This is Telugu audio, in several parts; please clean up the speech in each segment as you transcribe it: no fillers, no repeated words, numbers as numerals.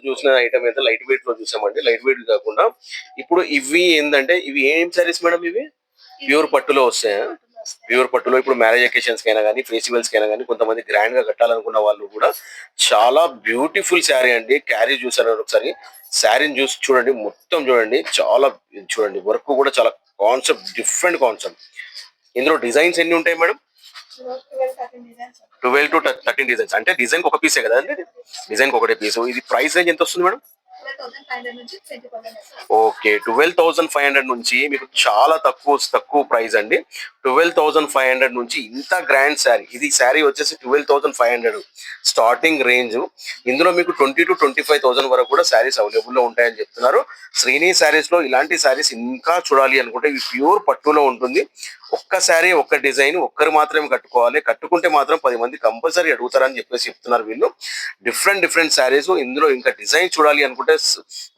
చూసిన ఐటమ్ అయితే లైట్ వెయిట్ లో చూసామండి. లైట్ వెయిట్ కాకుండా ఇప్పుడు ఇవి ఏంటంటే ఇవి ఏం సారీస్ మేడం ఇవి? ప్యూర్ పట్టులో వస్తాయా? ప్యూర్ పట్టులో ఇప్పుడు మ్యారేజ్ అకేషన్స్ కైనా కానీ ఫెస్టివల్స్ కైనా కానీ కొంతమంది గ్రాండ్ గా కట్టాలనుకున్న వాళ్ళు కూడా చాలా బ్యూటిఫుల్ శారీ అండి. క్యారీ చూసారు ఒకసారి శారీని చూసి చూడండి, మొత్తం చూడండి, చాలా చూడండి వర్క్ కూడా చాలా కాన్సెప్ట్, డిఫరెంట్ కాన్సెప్ట్. ఇందులో డిజైన్స్ ఎన్ని ఉంటాయి మేడం? 12 to 13 designs. అంటే డిజైన్ ఒక పీసే కదా అండి? డిజైన్ ఒకటే పీస్. ఇది ప్రైస్ రేంజ్ ఎంత వస్తుంది మేడం? ఓకే, 12,500 నుంచి మీకు చాలా తక్కువ తక్కువ ప్రైస్ అండి. 12,500 నుంచి ఇంత గ్రాండ్ శారీ. ఇది శారీ వచ్చేసి 12,500 స్టార్టింగ్ రేంజ్. ఇందులో మీకు 20,000 to 25,000 వరకు కూడా శారీస్ అవైలబుల్ లో ఉంటాయని చెప్తున్నారు. శ్రీని శారీస్ లో ఇలాంటి శారీస్ ఇంకా చూడాలి అనుకుంటే ఇవి ప్యూర్ పట్టులో ఉంటుంది. ఒక్క శారీ ఒక్క డిజైన్ ఒక్కరు మాత్రమే కట్టుకోవాలి. కట్టుకుంటే మాత్రం 10 మంది కంపల్సరీ అడుగుతారని చెప్పేసి చెప్తున్నారు వీళ్ళు. Different different saris. ఇందులో ఇంకా డిజైన్ చూడాలి అనుకుంటే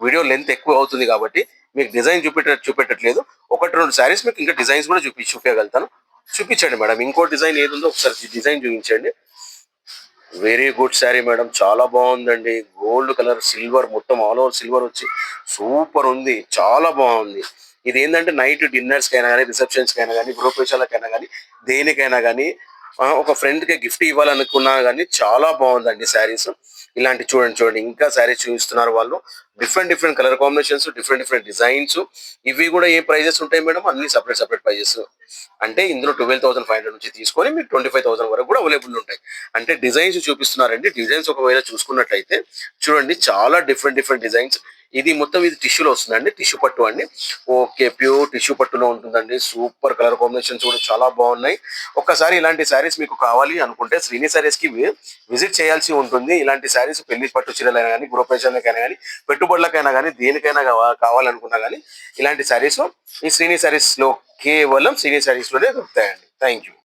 వీడియో లెంత్ ఎక్కువ అవుతుంది కాబట్టి మీకు డిజైన్ చూపెట్టట్లేదు. 1-2 శారీస్ మీకు ఇంకా డిజైన్స్ కూడా చూపించగలుగుతాను. చూపించండి మేడం, ఇంకో డిజైన్ ఏది ఉందో ఒకసారి డిజైన్ చూపించండి. వెరీ గుడ్ శారీ మేడం, చాలా బాగుందండి. గోల్డ్ కలర్ సిల్వర్, మొత్తం ఆల్ ఓవర్ సిల్వర్ వచ్చి సూపర్ ఉంది, చాలా బాగుంది. ఇది ఏంటంటే నైట్ డిన్నర్స్ కైనా కానీ, రిసెప్షన్స్ కైనా కానీ, గృహప్రవేశాలకైనా కానీ, దేనికైనా కానీ ఒక ఫ్రెండ్ కి గిఫ్ట్ ఇవ్వాలనుకున్నా కానీ చాలా బాగుందండి శారీస్. ఇలాంటి చూడండి చూడండి ఇంకా శారీస్ చూపిస్తున్నారు వాళ్ళు. Different different colour combinations, different different designs. ఇవి కూడా ఏ ప్రైజెస్ ఉంటాయి మేడం? అన్ని సపరేట్ సపరేట్ ప్రైజెస్. అంటే ఇందులో 12,500 నుంచి తీసుకొని మీకు 25,000 వరకు కూడా అవైలబుల్ ఉంటాయి. అంటే డిజైన్స్ చూపిస్తున్నారండి. డిజైన్స్ ఒకవేళ చూసుకున్నట్లయితే చూడండి, చాలా డిఫరెంట్ డిఫరెంట్ డిజైన్స్. ఇది మొత్తం ఇది టిష్యూలో వస్తుందండి, టిష్యూ పట్టు అండి. ఓకే, ప్యూర్ టిష్యూ పట్టులో ఉంటుందండి. సూపర్ కలర్ కాంబినేషన్స్ కూడా చాలా బాగున్నాయి. ఒక్కసారి ఇలాంటి శారీస్ మీకు కావాలి అనుకుంటే శ్రీని శారీస్ కి విజిట్ చేయాల్సి ఉంటుంది. ఇలాంటి శారీస్ పెళ్లి పట్టు చీరలైనా కానీ, గృహప్రవేశాలకైనా కానీ, పెట్టుబడులకైనా కానీ, దేనికైనా కావాలనుకున్నా కానీ ఇలాంటి శారీస్ ఈ శ్రీని శారీస్ లో కేవలం శ్రీని శారీస్ లోనే దొరుకుతాయండి. Thank you.